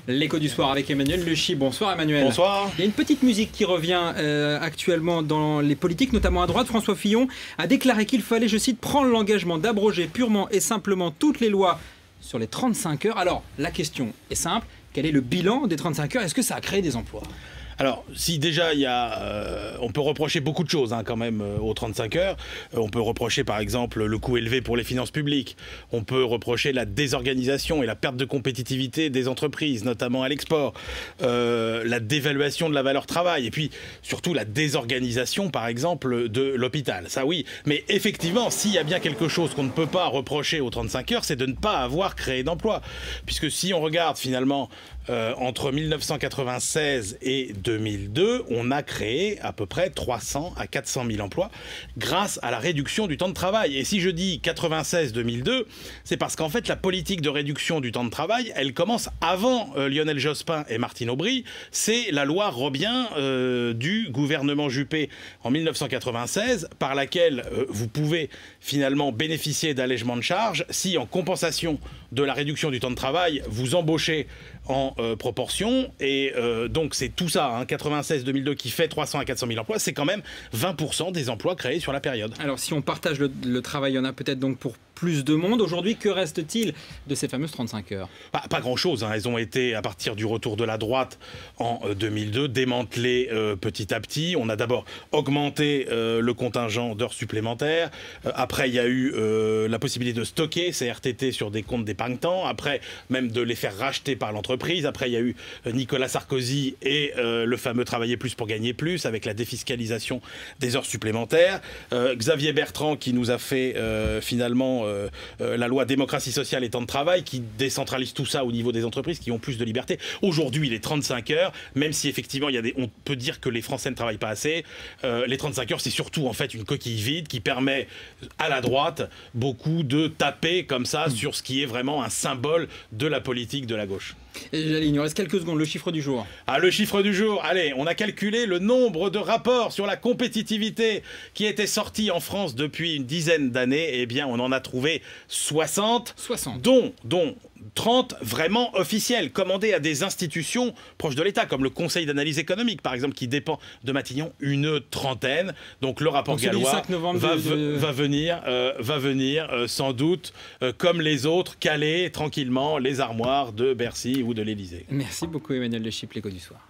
L'écho du soir avec Emmanuel Le Chypre. Bonsoir Emmanuel. Bonsoir. Il y a une petite musique qui revient actuellement dans les politiques, notamment à droite. François Fillon a déclaré qu'il fallait, je cite, prendre l'engagement d'abroger purement et simplement toutes les lois sur les 35 heures. Alors, la question est simple. Quel est le bilan des 35 heures? Est-ce que ça a créé des emplois? Alors, si déjà on peut reprocher beaucoup de choses quand même aux 35 heures. On peut reprocher par exemple le coût élevé pour les finances publiques. On peut reprocher la désorganisation et la perte de compétitivité des entreprises, notamment à l'export. La dévaluation de la valeur travail. Et puis surtout la désorganisation par exemple de l'hôpital. Ça oui. Mais effectivement, s'il y a bien quelque chose qu'on ne peut pas reprocher aux 35 heures, c'est de ne pas avoir créé d'emplois. Puisque si on regarde finalement entre 1996 et 2002, on a créé à peu près 300 à 400 000 emplois grâce à la réduction du temps de travail. Et si je dis 96-2002, c'est parce qu'en fait la politique de réduction du temps de travail, elle commence avant Lionel Jospin et Martine Aubry. C'est la loi Robien du gouvernement Juppé en 1996 par laquelle vous pouvez finalement bénéficier d'allègements de charges si en compensation de la réduction du temps de travail, vous embauchez en proportion. Et donc c'est tout ça, 96-2002 qui fait 300 à 400 000 emplois, c'est quand même 20% des emplois créés sur la période. Alors si on partage le travail, il y en a peut-être donc pour plus de monde. Aujourd'hui, que reste-t-il de ces fameuses 35 heures? Pas grand-chose. Elles ont été, à partir du retour de la droite en 2002, démantelées petit à petit. On a d'abord augmenté le contingent d'heures supplémentaires. Après, il y a eu la possibilité de stocker ces RTT sur des comptes d'épargne-temps. Après, même de les faire racheter par l'entreprise. Après, il y a eu Nicolas Sarkozy et le fameux travailler plus pour gagner plus, avec la défiscalisation des heures supplémentaires. Xavier Bertrand qui nous a fait finalement la loi démocratie sociale et temps de travail qui décentralise tout ça au niveau des entreprises qui ont plus de liberté. Aujourd'hui, les 35 heures, même si effectivement on peut dire que les Français ne travaillent pas assez, les 35 heures c'est surtout en fait une coquille vide qui permet à la droite beaucoup de taper comme ça sur ce qui est vraiment un symbole de la politique de la gauche. Il nous reste quelques secondes, le chiffre du jour. Le chiffre du jour, allez, on a calculé le nombre de rapports sur la compétitivité qui étaient sortis en France depuis une dizaine d'années. Eh bien, on en a trouvé 60. Dont 30 vraiment officiels, commandés à des institutions proches de l'État, comme le Conseil d'analyse économique, par exemple, qui dépend de Matignon, une trentaine. Donc le rapport Gallois va venir sans doute, comme les autres, caler tranquillement les armoires de Bercy ou de l'Élysée. Merci beaucoup Emmanuel Le Chypre, l'écho du soir.